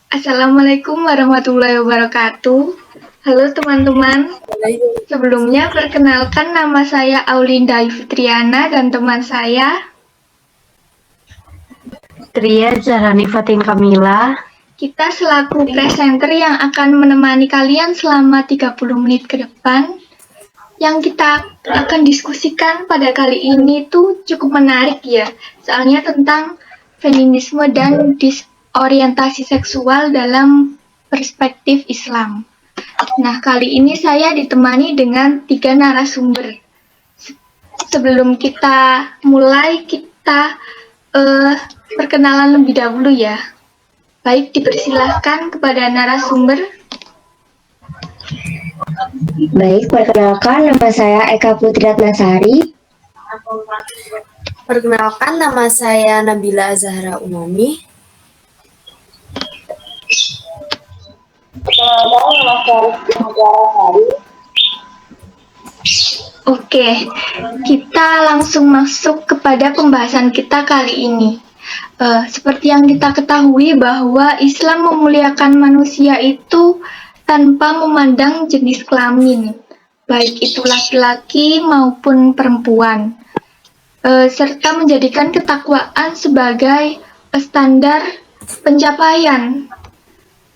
Assalamualaikum warahmatullahi wabarakatuh. Halo teman-teman, sebelumnya perkenalkan nama saya Aulinda Fitriana dan teman saya Tria Zahrani Fatin Kamila. Kita selaku presenter yang akan menemani kalian selama 30 menit ke depan. Yang kita akan diskusikan pada kali ini tuh cukup menarik ya, soalnya tentang feminisme dan disorientasi seksual dalam perspektif Islam. Nah, kali ini saya ditemani dengan 3 narasumber. Sebelum kita mulai, kita perkenalan lebih dahulu ya. Baik, dipersilahkan kepada narasumber. Baik, perkenalkan nama saya Eka Putri Ratnasari. Perkenalkan nama saya Nabila Zahra Umami. Perkenalkan nama saya Rizky. Oke, kita langsung masuk kepada pembahasan kita kali ini. Seperti yang kita ketahui bahwa Islam memuliakan manusia itu tanpa memandang jenis kelamin, baik itu laki-laki maupun perempuan, serta menjadikan ketakwaan sebagai standar pencapaian.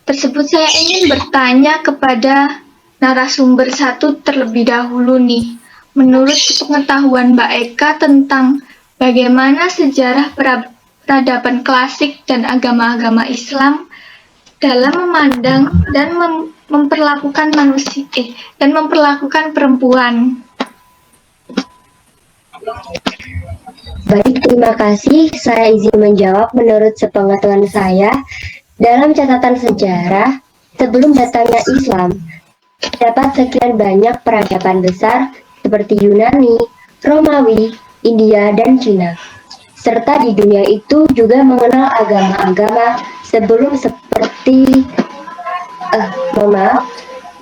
Tersebut saya ingin bertanya kepada narasumber satu terlebih dahulu nih. Menurut pengetahuan Mbak Eka tentang bagaimana sejarah peradaban klasik dan agama-agama Islam dalam memandang dan memperlakukan manusia dan memperlakukan perempuan. Baik, terima kasih. Saya izin menjawab menurut sepengetahuan saya. Dalam catatan sejarah, sebelum datangnya Islam, terdapat sekian banyak peradaban besar seperti Yunani, Romawi, India, dan Cina. Serta di dunia itu juga mengenal agama-agama sebelum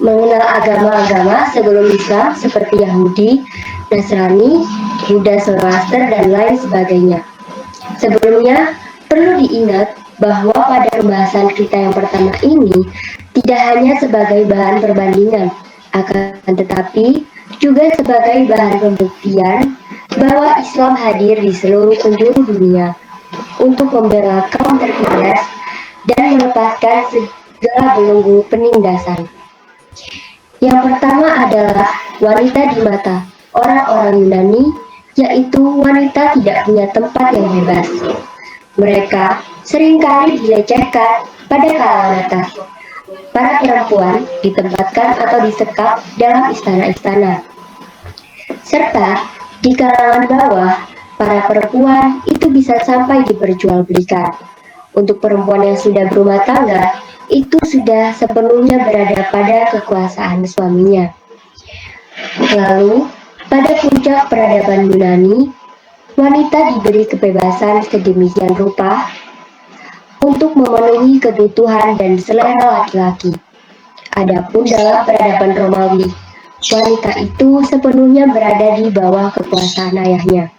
mengenal agama-agama sebelum Islam seperti Yahudi, Nasrani, Buddha, Zoroaster, dan lain sebagainya. Sebelumnya, perlu diingat bahwa pada pembahasan kita yang pertama ini tidak hanya sebagai bahan perbandingan, akan tetapi juga sebagai bahan pembuktian bahwa Islam hadir di seluruh penjuru dunia untuk membela kaum tertindas dan melepaskan segala belenggu penindasan. Yang pertama adalah wanita di mata orang-orang Yunani, yaitu wanita tidak punya tempat yang bebas. Mereka seringkali dilecehkan pada kalangan atas. Para perempuan ditempatkan atau disekap dalam istana-istana. Serta di kalangan bawah, para perempuan itu bisa sampai diperjualbelikan. Untuk perempuan yang sudah berumah tangga, itu sudah sepenuhnya berada pada kekuasaan suaminya. Lalu, pada puncak peradaban Yunani, wanita diberi kebebasan sedemikian rupa untuk memenuhi kebutuhan dan selera laki-laki. Adapun dalam peradaban Romawi, wanita itu sepenuhnya berada di bawah kekuasaan ayahnya.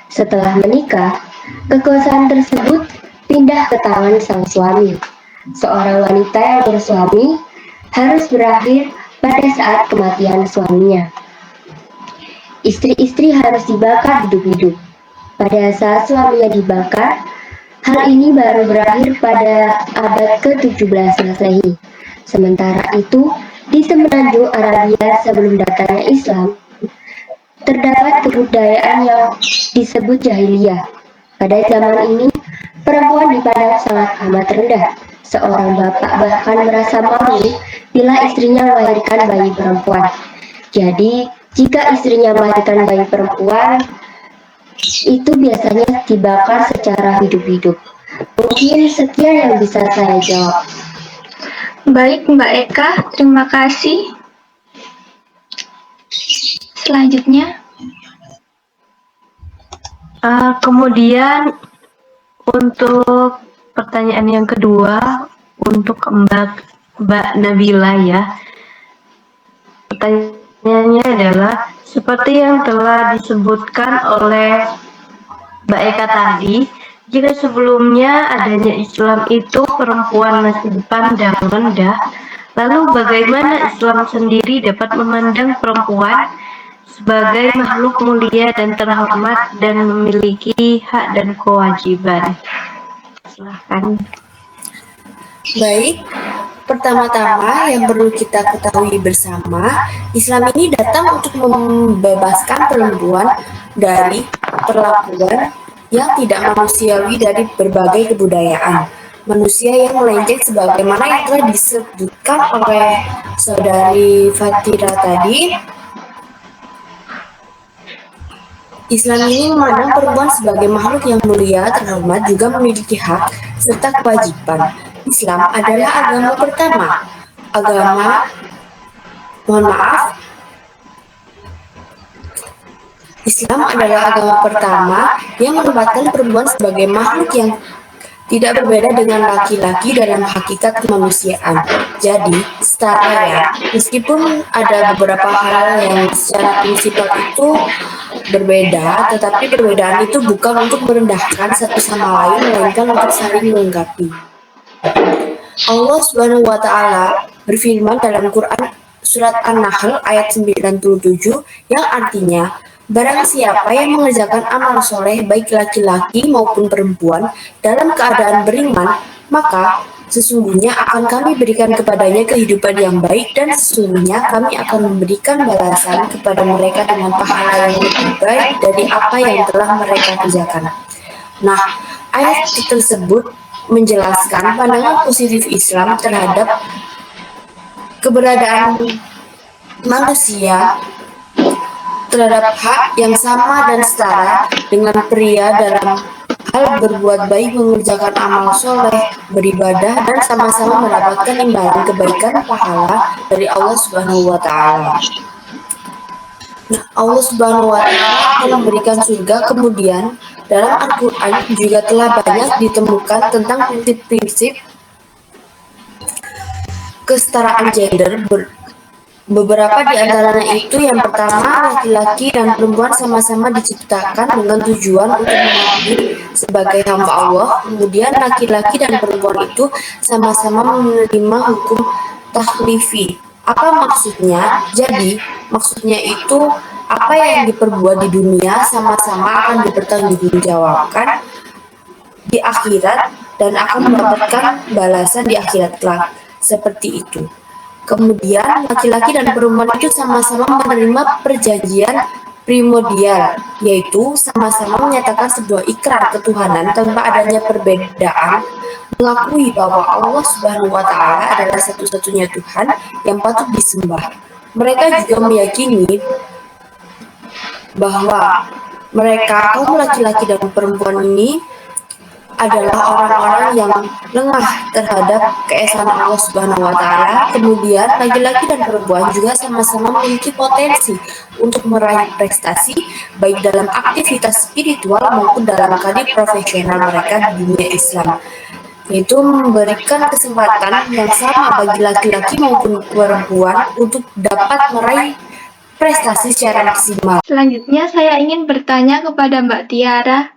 Setelah menikah, kekuasaan tersebut pindah ke tangan sang suami. Seorang wanita yang bersuami harus berakhir pada saat kematian suaminya. Istri-istri harus dibakar hidup-hidup. Pada saat suaminya dibakar, hal ini baru berakhir pada abad ke-17 Masehi. Sementara itu, di semenanjung Arabia sebelum datangnya Islam, terdapat kebudayaan yang disebut jahiliyah. Pada zaman ini, perempuan dipandang sangat amat rendah. Seorang bapak bahkan merasa malu bila istrinya melahirkan bayi perempuan. Jadi, jika istrinya melahirkan bayi perempuan, itu biasanya dibakar secara hidup-hidup. Mungkin sekian yang bisa saya jawab. Baik Mbak Eka, terima kasih. Selanjutnya, Kemudian untuk pertanyaan yang kedua untuk Mbak Nabila ya. Pertanyaannya adalah seperti yang telah disebutkan oleh Mbak Eka tadi, Jika sebelumnya adanya Islam itu perempuan masih dipandang rendah, lalu bagaimana Islam sendiri dapat memandang perempuan sebagai makhluk mulia dan terhormat dan memiliki hak dan kewajiban? Silahkan. Baik, pertama-tama yang perlu kita ketahui bersama, Islam ini datang untuk membebaskan perempuan dari perlakuan yang tidak manusiawi dari berbagai kebudayaan. Manusia yang melenceng sebagaimana yang telah disebutkan oleh saudari Fatira tadi, Islam ini memandang perempuan sebagai makhluk yang mulia, terhormat, juga memiliki hak serta kewajiban. Islam adalah agama pertama. Islam adalah agama pertama yang menempatkan perempuan sebagai makhluk yang tidak berbeda dengan laki-laki dalam hakikat kemanusiaan. Jadi, setara ya, meskipun ada beberapa hal yang secara prinsipal itu berbeda, tetapi perbedaan itu bukan untuk merendahkan satu sama lain, melainkan untuk saling melengkapi. Allah Subhanahu wa Ta'ala berfirman dalam Quran surat An-Nahl ayat 97 yang artinya, barang siapa yang mengerjakan amal soleh baik laki-laki maupun perempuan dalam keadaan beriman, maka sesungguhnya akan kami berikan kepadanya kehidupan yang baik dan sesungguhnya kami akan memberikan balasan kepada mereka dengan pahala yang lebih baik dari apa yang telah mereka kerjakan. Nah, ayat tersebut menjelaskan pandangan positif Islam terhadap keberadaan manusia terhadap hak yang sama dan setara dengan pria dalam hal berbuat baik, mengerjakan amal soleh, beribadah, dan sama-sama mendapatkan imbalan kebaikan pahala dari Allah Subhanahu wa Ta'ala. Nah, Allah Subhanahu wa Ta'ala telah memberikan surga, kemudian dalam Al-Quran juga telah banyak ditemukan tentang prinsip-prinsip kesetaraan gender. Beberapa di antaranya itu yang pertama, laki-laki dan perempuan sama-sama diciptakan dengan tujuan untuk mengabdi sebagai hamba Allah. Kemudian laki-laki dan perempuan itu sama-sama menerima hukum takhlifi. Apa maksudnya? Jadi, maksudnya itu apa yang diperbuat di dunia sama-sama akan dipertanggungjawabkan di akhirat dan akan mendapatkan balasan di akhirat kelak. Seperti itu. Kemudian laki-laki dan perempuan itu sama-sama menerima perjanjian primordial, yaitu sama-sama menyatakan sebuah ikrar ketuhanan tanpa adanya perbedaan, mengakui bahwa Allah Subhanahu wa Ta'ala adalah satu-satunya Tuhan yang patut disembah. Mereka juga meyakini bahwa mereka, kaum laki-laki dan perempuan ini adalah orang-orang yang lengah terhadap keesaan Allah Subhanahu wa Ta'ala. Kemudian laki-laki dan perempuan juga sama-sama memiliki potensi untuk meraih prestasi baik dalam aktivitas spiritual maupun dalam karir profesional mereka di dunia Islam, yaitu memberikan kesempatan yang sama bagi laki-laki maupun perempuan untuk dapat meraih prestasi secara maksimal. Selanjutnya saya ingin bertanya kepada Mbak Tiara,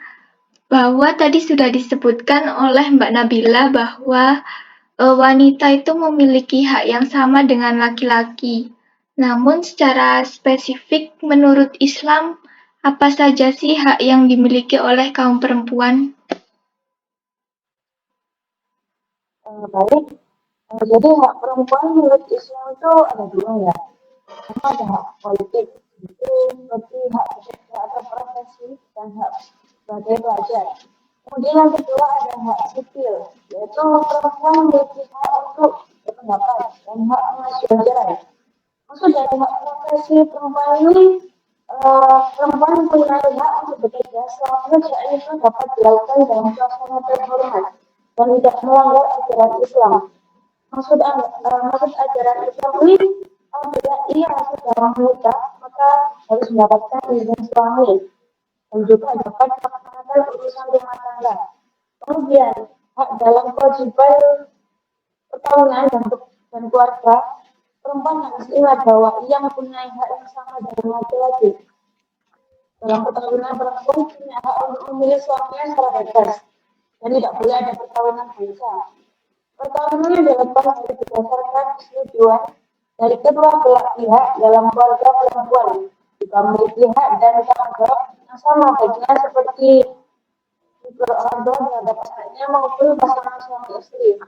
bahwa tadi sudah disebutkan oleh Mbak Nabila bahwa wanita itu memiliki hak yang sama dengan laki-laki. Namun secara spesifik menurut Islam, apa saja sih hak yang dimiliki oleh kaum perempuan? Baik, jadi hak perempuan menurut Islam itu ada dua ya. Pertama ada hak politik, itu seperti hak bekerja atau profesi dan hak sebagai pelajar. Kemudian yang kedua ada hak sipil, yaitu perempuan memiliki hak untuk berpendapat dan hak mengajukan cerai. Maksud dari hak profesi perempuan ini, perempuan mempunyai hak untuk bekerja selama pekerjaan itu dapat dilakukan dalam suasana terhormat dan tidak melanggar ajaran Islam. Maksud ajaran Islam ini, apabila ia sedang menikah, maka harus mendapatkan izin suami dan juga dapat melaksanakan urusan rumah tangga. Kemudian hak dalam kewajiban perkawinan dan keluarga, perempuan harus ingat bahwa ia mempunyai hak yang sama dengan laki-laki. Dalam perkawinan, perempuan punya hak untuk memilih suaminya secara bebas. dan tidak boleh ada perkawinan bangsa. Perkawinan yang dilakukan harus berdasarkan persetujuan dari kedua belah pihak dalam keluarga perempuan, jika memiliki hak dan tanggung jawab yang sama baginya seperti orang tua terhadap anaknya maupun pasangan suami istri.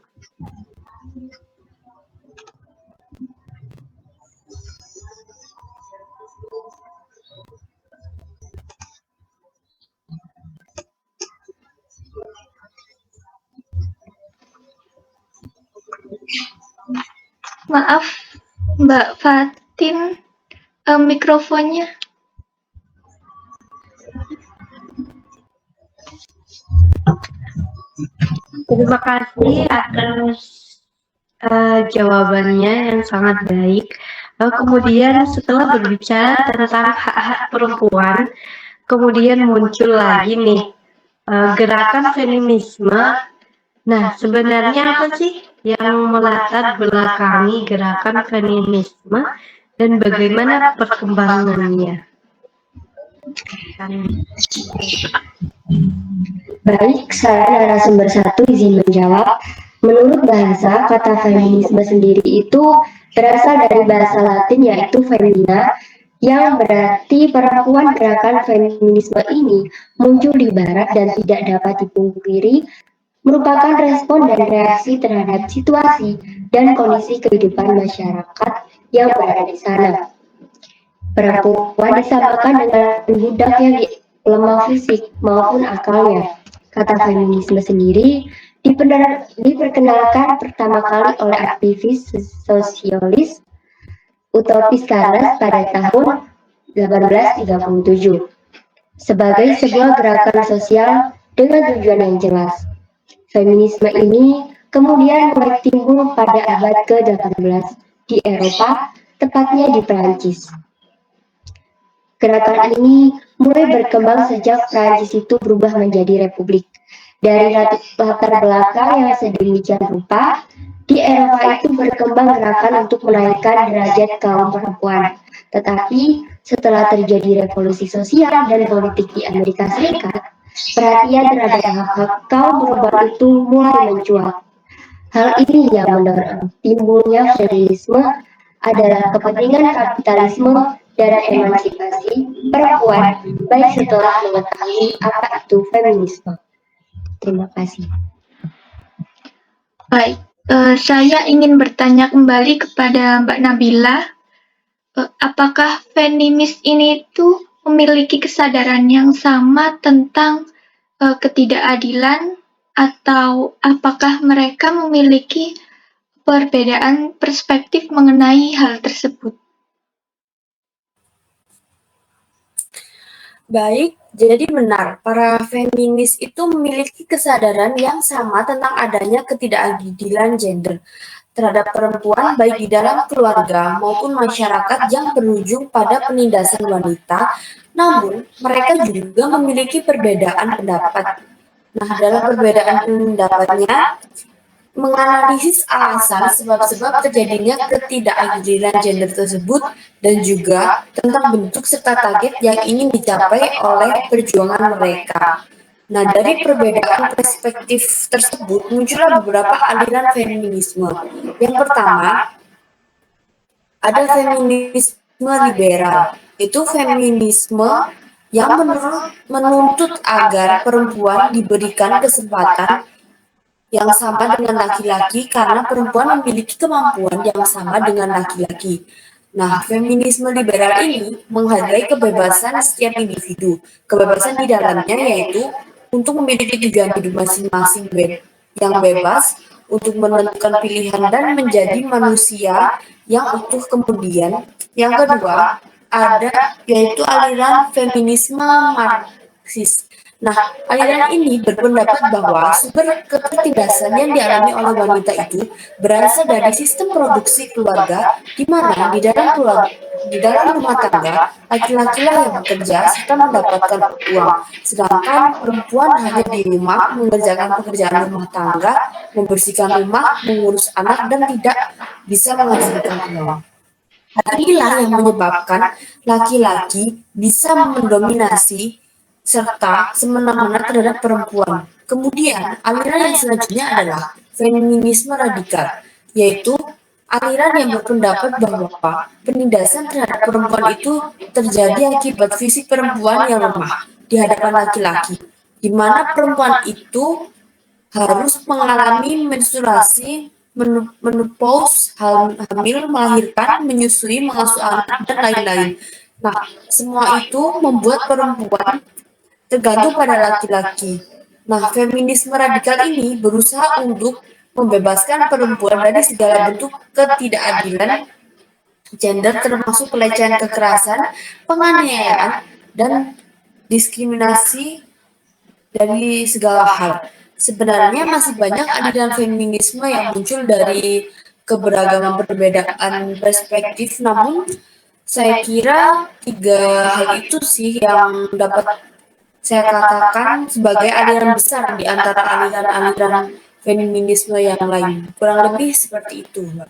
Maaf, Mbak Fatin, mikrofonnya. Terima kasih atas jawabannya yang sangat baik. Kemudian setelah berbicara tentang hak-hak perempuan, kemudian muncul lagi nih gerakan feminisme. Nah, sebenarnya apa sih yang melatar belakangi gerakan feminisme dan bagaimana perkembangannya? Baik, saya narasumber satu izin menjawab. Menurut bahasa, kata feminisme sendiri itu berasal dari bahasa Latin yaitu femina, yang berarti perempuan. Gerakan feminisme ini muncul di barat dan tidak dapat dipungkiri merupakan respon dan reaksi terhadap situasi dan kondisi kehidupan masyarakat yang berada di sana. Perempuan disamakan dengan budak yang lemah fisik maupun akalnya. Kata feminisme sendiri diperkenalkan pertama kali oleh aktivis sosialis Utopis Charles pada tahun 1837 sebagai sebuah gerakan sosial dengan tujuan yang jelas. Feminisme ini kemudian mulai timbul pada abad ke-18 di Eropa, tepatnya di Perancis. Gerakan ini mulai berkembang sejak Perancis itu berubah menjadi republik. Dari latar belakang yang sedemikian rupa, di Eropa itu berkembang gerakan untuk menaikkan derajat kaum perempuan. Tetapi setelah terjadi revolusi sosial dan politik di Amerika Serikat, perhatian terhadap hak-hak kaum perempuan itu mulai mencuat. Hal ini yang mendorong timbulnya feminisme adalah kepentingan kapitalisme dan emansipasi perempuan, baik setelah mengetahui apa itu feminisme. Terima kasih. Baik, saya ingin bertanya kembali kepada Mbak Nabila, apakah feminis ini tuh memiliki kesadaran yang sama tentang ketidakadilan, atau apakah mereka memiliki perbedaan perspektif mengenai hal tersebut? Baik, jadi benar, para feminis itu memiliki kesadaran yang sama tentang adanya ketidakadilan gender terhadap perempuan baik di dalam keluarga maupun masyarakat yang berujung pada penindasan wanita, namun mereka juga memiliki perbedaan pendapat. Nah, dalam perbedaan pendapatnya, menganalisis alasan sebab-sebab terjadinya ketidakadilan gender tersebut dan juga tentang bentuk serta target yang ingin dicapai oleh perjuangan mereka. Nah, dari perbedaan perspektif tersebut muncullah beberapa aliran feminisme. Yang pertama, ada feminisme liberal. Itu feminisme yang menuntut agar perempuan diberikan kesempatan yang sama dengan laki-laki karena perempuan memiliki kemampuan yang sama dengan laki-laki. Nah, feminisme liberal ini menghargai kebebasan setiap individu. Kebebasan di dalamnya yaitu untuk memiliki tujuan hidup masing-masing yang bebas, untuk menentukan pilihan dan menjadi manusia yang utuh. Kemudian, yang kedua, ada yaitu aliran feminisme Marxis. Nah, aliran ini berpendapat bahwa sumber ketertindasan yang dialami oleh wanita itu berasal dari sistem produksi keluarga, di mana di dalam rumah tangga laki-laki yang bekerja serta mendapatkan uang, sedangkan perempuan hanya di rumah mengerjakan pekerjaan rumah tangga, membersihkan rumah, mengurus anak dan tidak bisa menghasilkan uang. Hal inilah yang menyebabkan laki-laki bisa mendominasi serta semena-mena terhadap perempuan. Kemudian, aliran yang selanjutnya adalah feminisme radikal, yaitu aliran yang berpendapat bahwa penindasan terhadap perempuan itu terjadi akibat fisik perempuan yang lemah di hadapan laki-laki, di mana perempuan itu harus mengalami menstruasi, menopause, hamil, melahirkan, menyusui, mengasuh anak, dan lain-lain. Nah, semua itu membuat perempuan tergantung pada laki-laki. Nah, feminisme radikal ini berusaha untuk membebaskan perempuan dari segala bentuk ketidakadilan gender termasuk pelecehan kekerasan, penganiayaan, dan diskriminasi dari segala hal. Sebenarnya masih banyak aliran feminisme yang muncul dari keberagaman perbedaan perspektif, namun saya kira tiga hal itu sih yang dapat saya katakan sebagai aliran besar di antara aliran-aliran feminisme yang lain. Kurang lebih seperti itu, Mbak.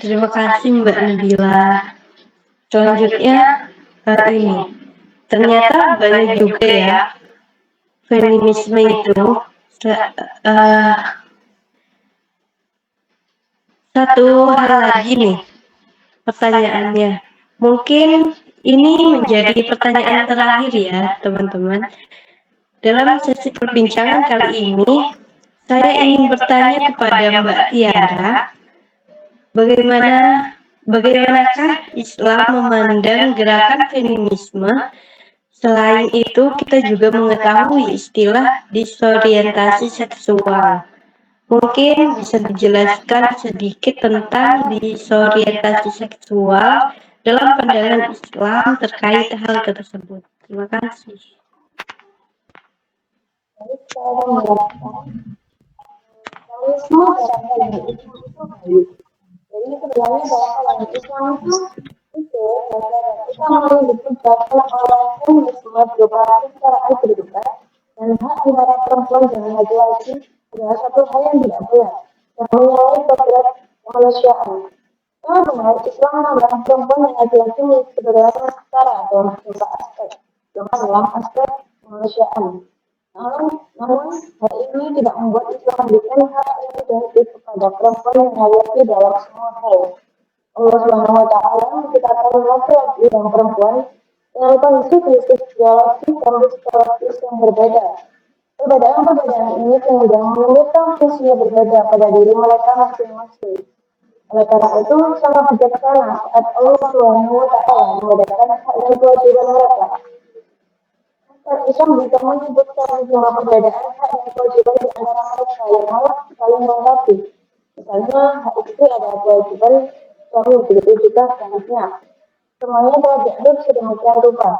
Terima kasih Mbak Nabila. Selanjutnya ini ternyata banyak juga ya feminisme itu satu hal lagi nih pertanyaannya. Mungkin ini menjadi pertanyaan terakhir ya teman-teman. Dalam sesi perbincangan kali ini, saya ingin bertanya kepada Mbak Tiara, bagaimanakah Islam memandang gerakan feminisme? Selain itu, kita juga mengetahui istilah disorientasi seksual. Mungkin bisa dijelaskan sedikit tentang disorientasi seksual dalam pandangan Islam terkait hal tersebut. Terima kasih. Jadi saya menjelaskan Islam dalam pandangan Islam itu baik. Jadi sebenarnya dalam pandangan Islam itu kita memiliki dasar orang feminisme berbasis secara kehidupan dan hak antara perempuan dan laki-laki adalah satu hal yang tidak benar yang menyalahi kodrat kemanusiaan. Yang benar, Islam memandang perempuan dan laki-laki memiliki kebebasan setara dalam beberapa aspek, terutama dalam aspek kemanusiaan. Namun, hal ini tidak membuat Islam memberikan hak yang identik kepada perempuan dan laki-laki dalam semua hal. Allah Subhanahu wa Ta'ala menciptakan laki-laki dan perempuan dengan kondisi fisik, biologis, dan psikologis yang berbeda. Perbedaan-perbedaan ini sehingga menimbulkan fungsi berbeda pada diri mereka masing-masing. Oleh karena itu, sangat bijaksana saat Allah Subhanahu wa Ta'ala membedakan hak dan kewajiban mereka. Islam bisa menyebutkan sejumlah perbedaan hak dan kewajiban di antara mereka yang malah saling melengkapi. Misalnya, hak istri adalah kewajiban suami, begitu juga sebaliknya. Semuanya telah diatur sedemikian rupa.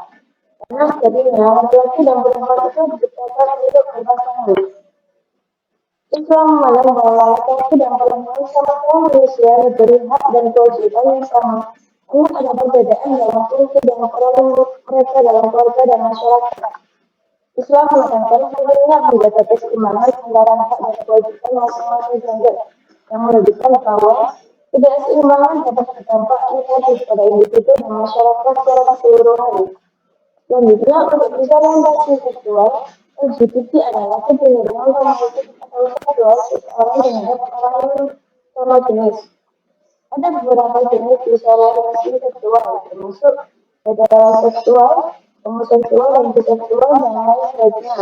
Karena jadinya laki-laki dan perempuan itu diciptakan untuk berpasangan. Islam memandang bahwa laki-laki dan perempuan sama-sama manusia diberi hak dan kewajiban yang sama. Namun ada perbedaan dalam fungsi dan peran mereka dalam keluarga dan masyarakat. Islam menekankan pentingnya menjaga keseimbangan antara hak dan kewajiban masing-masing gender, yang menunjukkan bahwa ketidakseimbangan dapat berdampak negatif pada individu dan masyarakat secara keseluruhan. Selanjutnya, untuk disorientasi seksual, LGBT adalah kecenderungan romantis atau seksual seseorang terhadap orang yang sama jenis. Ada beberapa jenis disorientasi seksual, termasuk heteroseksual, homoseksual, dan biseksual, dan lain sebagainya.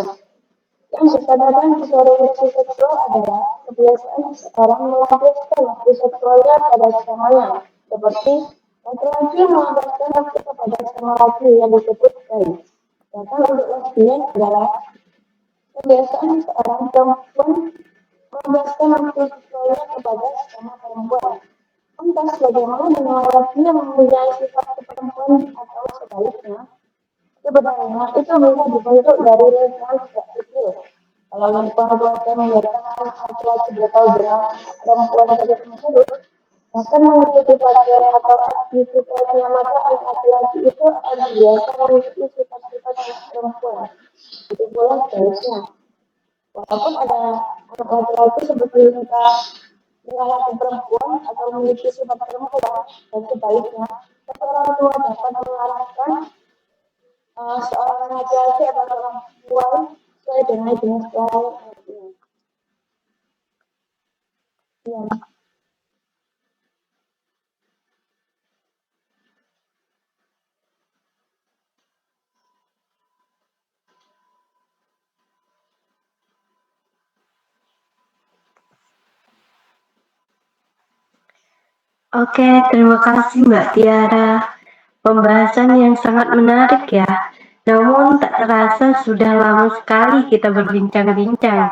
Yang dikatakan disorientasi seksual adalah kebiasaan seseorang melampiaskan nafsu seksualnya pada sesamanya, seperti laki-laki melampiaskan nafsu kepada sesama laki yang disebut gay. Sedangkan untuk lesbian adalah kebiasaan seorang perempuan melampiaskan nafsu seksualnya kepada sesama perempuan. Lantas bagaimana dengan laki yang mempunyai sifat perempuan atau sebaliknya? Sebenarnya itu bisa dibentuk dari lingkungan sejak kecil. Kalau lingkungan keluarga membiarkan anak laki-laki bertahu dengan perempuan tersebut, bahkan mengikuti pelajaran atau aktivitasnya, maka anak laki-laki itu akan terbiasa mengikuti sifat-sifat anak perempuan. Itu pula sebaliknya. Walaupun ada anak laki-laki seperti laki perempuan atau memiliki sifat perempuan dan sebaliknya, orang tua dapat mengarahkan seorang laki-laki atau seorang perempuan sesuai dengan jenis kelamin anaknya. Iya. Oke, terima kasih Mbak Tiara. Pembahasan yang sangat menarik ya. Namun tak terasa sudah lama sekali kita berbincang-bincang.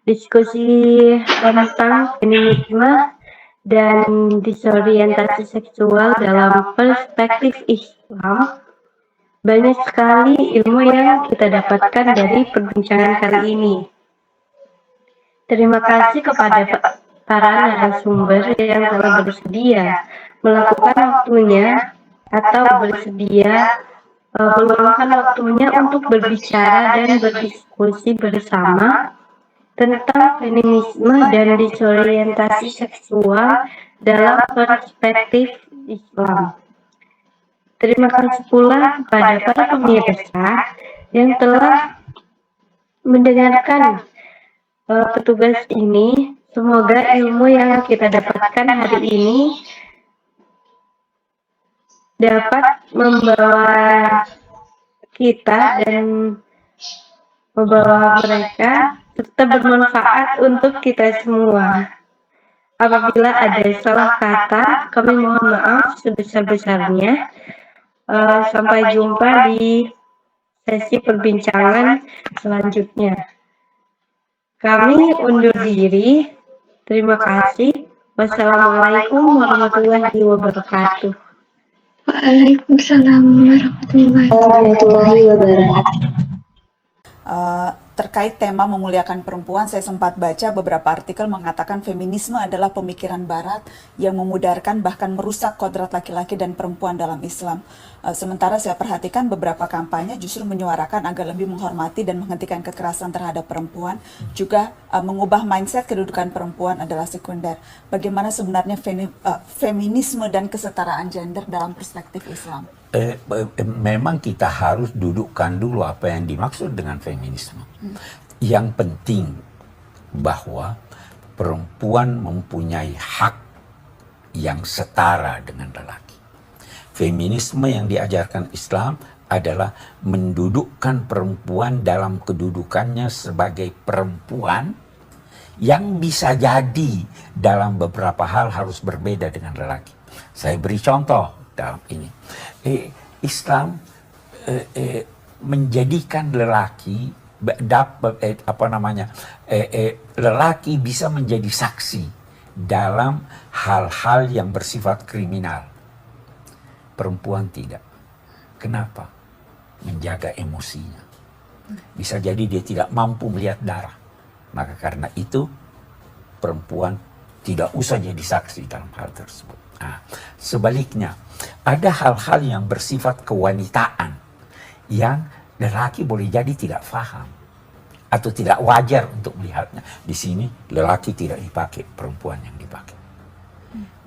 Diskusi tentang feminisme dan disorientasi seksual dalam perspektif Islam. Banyak sekali ilmu yang kita dapatkan dari perbincangan kali ini. Terima kasih kepada para narasumber yang telah bersedia melakukan waktunya atau bersedia meluangkan waktunya untuk berbicara dan berdiskusi bersama tentang feminisme dan disorientasi seksual dalam perspektif Islam. Terima kasih pula kepada para pemirsa yang telah mendengarkan petugas ini. Semoga ilmu yang kita dapatkan hari ini dapat membawa kita dan membawa mereka tetap bermanfaat untuk kita semua. Apabila ada salah kata, kami mohon maaf sebesar-besarnya. Sampai jumpa di sesi perbincangan selanjutnya. Kami undur diri. Terima kasih. Wassalamualaikum warahmatullahi wabarakatuh. Waalaikumsalam warahmatullahi wabarakatuh. Terkait tema memuliakan perempuan, saya sempat baca beberapa artikel mengatakan feminisme adalah pemikiran barat yang memudarkan bahkan merusak kodrat laki-laki dan perempuan dalam Islam. Sementara saya perhatikan beberapa kampanye justru menyuarakan agar lebih menghormati dan menghentikan kekerasan terhadap perempuan, juga mengubah mindset kedudukan perempuan adalah sekunder. Bagaimana sebenarnya feminisme dan kesetaraan gender dalam perspektif Islam? Memang kita harus dudukkan dulu apa yang dimaksud dengan feminisme. Yang penting bahwa perempuan mempunyai hak yang setara dengan lelaki. Feminisme yang diajarkan Islam adalah mendudukkan perempuan dalam kedudukannya sebagai perempuan yang bisa jadi dalam beberapa hal harus berbeda dengan lelaki. Saya beri contoh dalam ini. Islam menjadikan lelaki lelaki bisa menjadi saksi dalam hal-hal yang bersifat kriminal. Perempuan tidak. Kenapa? Menjaga emosinya. Bisa jadi dia tidak mampu melihat darah. Maka karena itu perempuan tidak usah jadi saksi dalam hal tersebut. Nah, sebaliknya, ada hal-hal yang bersifat kewanitaan yang lelaki boleh jadi tidak paham atau tidak wajar untuk melihatnya. Di sini lelaki tidak dipakai, perempuan yang dipakai.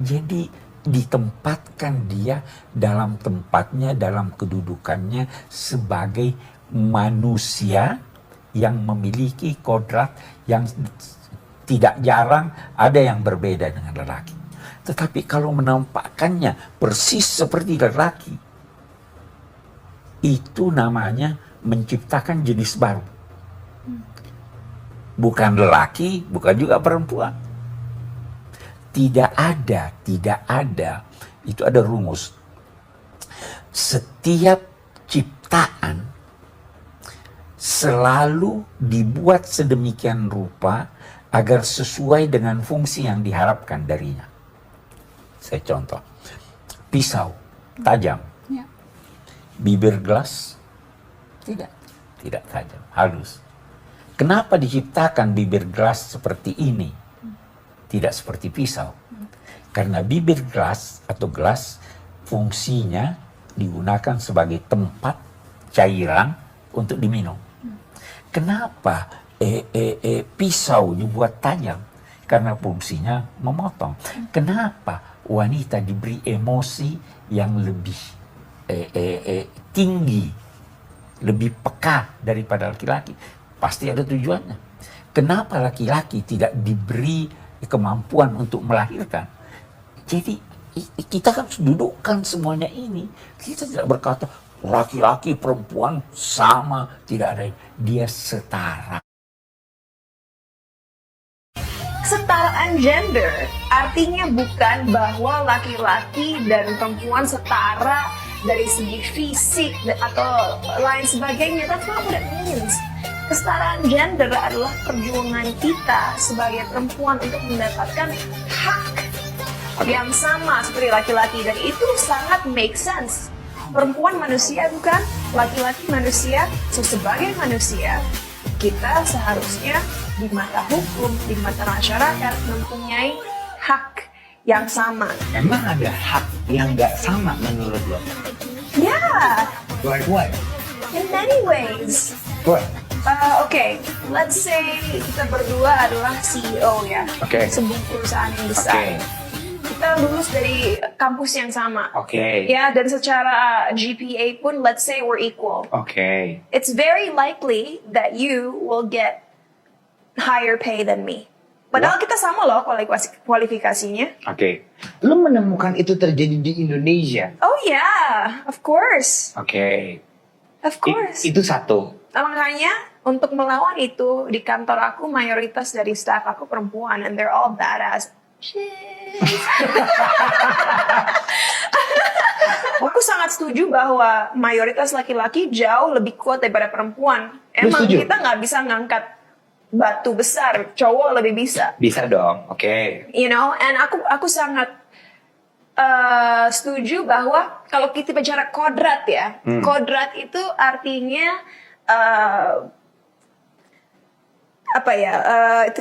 Jadi ditempatkan dia dalam tempatnya, dalam kedudukannya sebagai manusia yang memiliki kodrat yang tidak jarang ada yang berbeda dengan lelaki. Tetapi kalau menampakkannya persis seperti lelaki, itu namanya menciptakan jenis baru. Bukan lelaki, bukan juga perempuan. Tidak ada. Itu ada rumus. Setiap ciptaan selalu dibuat sedemikian rupa agar sesuai dengan fungsi yang diharapkan darinya. Saya contoh, pisau tajam, Ya. Bibir gelas tidak tajam, halus. Kenapa diciptakan bibir gelas seperti ini, tidak seperti pisau? Karena bibir gelas atau gelas fungsinya digunakan sebagai tempat cairan untuk diminum. Kenapa pisau dibuat tajam? Karena fungsinya memotong. Kenapa wanita diberi emosi yang lebih tinggi lebih peka daripada laki-laki. Pasti ada tujuannya. Kenapa laki-laki tidak diberi kemampuan untuk melahirkan? Jadi kita harus dudukkan semuanya ini. Kita tidak berkata laki-laki perempuan sama, tidak ada. Dia setara. Kesetaraan gender artinya bukan bahwa laki-laki dan perempuan setara dari segi fisik atau lain sebagainya. That's not what it means. Kesetaraan gender adalah perjuangan kita sebagai perempuan untuk mendapatkan hak yang sama seperti laki-laki, dan itu sangat make sense. Perempuan manusia bukan, laki-laki manusia. So sebagai manusia, kita seharusnya di mata hukum, di mata masyarakat mempunyai hak yang sama. Emang ada hak yang nggak sama menurut lo? Yeah, Like what? in many ways. What? Oke, let's say kita berdua adalah CEO ya, sebuah perusahaan yang besar. Kita lulus dari kampus yang sama. Ya, dan secara GPA pun let's say we're equal. It's very likely that you will get higher pay than me. Padahal kita sama loh kualifikasinya. Lo menemukan itu terjadi di Indonesia? Oh yeah, of course. Of course. Itu satu. Nah, makanya untuk melawan itu di kantor aku mayoritas dari staff aku perempuan, and they're all badass. Aku sangat setuju bahwa mayoritas laki-laki jauh lebih kuat daripada perempuan. Emang kita nggak bisa ngangkat batu besar, cowok lebih bisa. Bisa dong, You know, and aku sangat setuju bahwa kalau kita bicara kodrat ya, kodrat itu artinya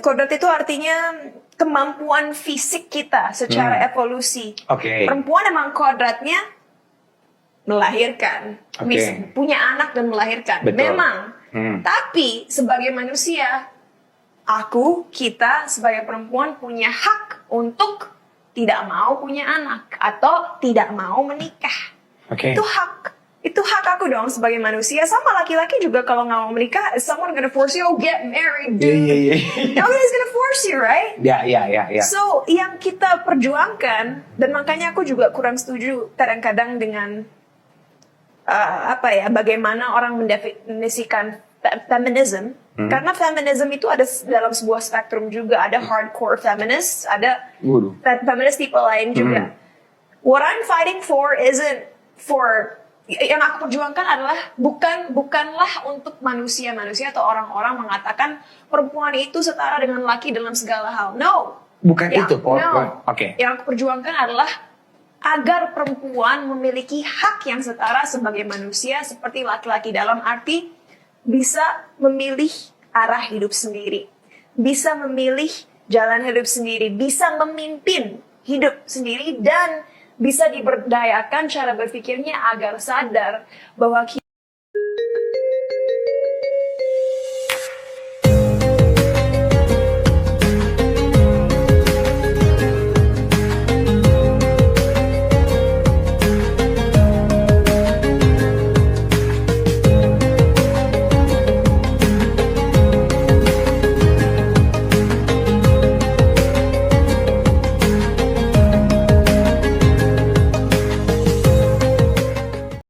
kodrat itu artinya kemampuan fisik kita secara evolusi. Perempuan emang kodratnya melahirkan, punya anak dan melahirkan. Memang. Tapi sebagai manusia, kita sebagai perempuan punya hak untuk tidak mau punya anak atau tidak mau menikah. Itu hak aku dong sebagai manusia. Sama laki-laki juga kalau nggak mau menikah, someone gonna force you, get married, dude. Nobody's gonna force you, right? So, yang kita perjuangkan, dan makanya aku juga kurang setuju kadang-kadang dengan bagaimana orang mendefinisikan feminism. Karena feminism itu ada dalam sebuah spektrum juga. Ada hardcore feminist, ada feminist tipe lain juga. What I'm fighting for isn't for, yang aku perjuangkan adalah bukanlah untuk manusia-manusia atau orang-orang mengatakan perempuan itu setara dengan laki dalam segala hal. No. Bukan itu, no. Yang aku perjuangkan adalah agar perempuan memiliki hak yang setara sebagai manusia seperti laki-laki, dalam arti bisa memilih arah hidup sendiri, bisa memilih jalan hidup sendiri, bisa memimpin hidup sendiri, dan bisa diberdayakan cara berpikirnya agar sadar bahwa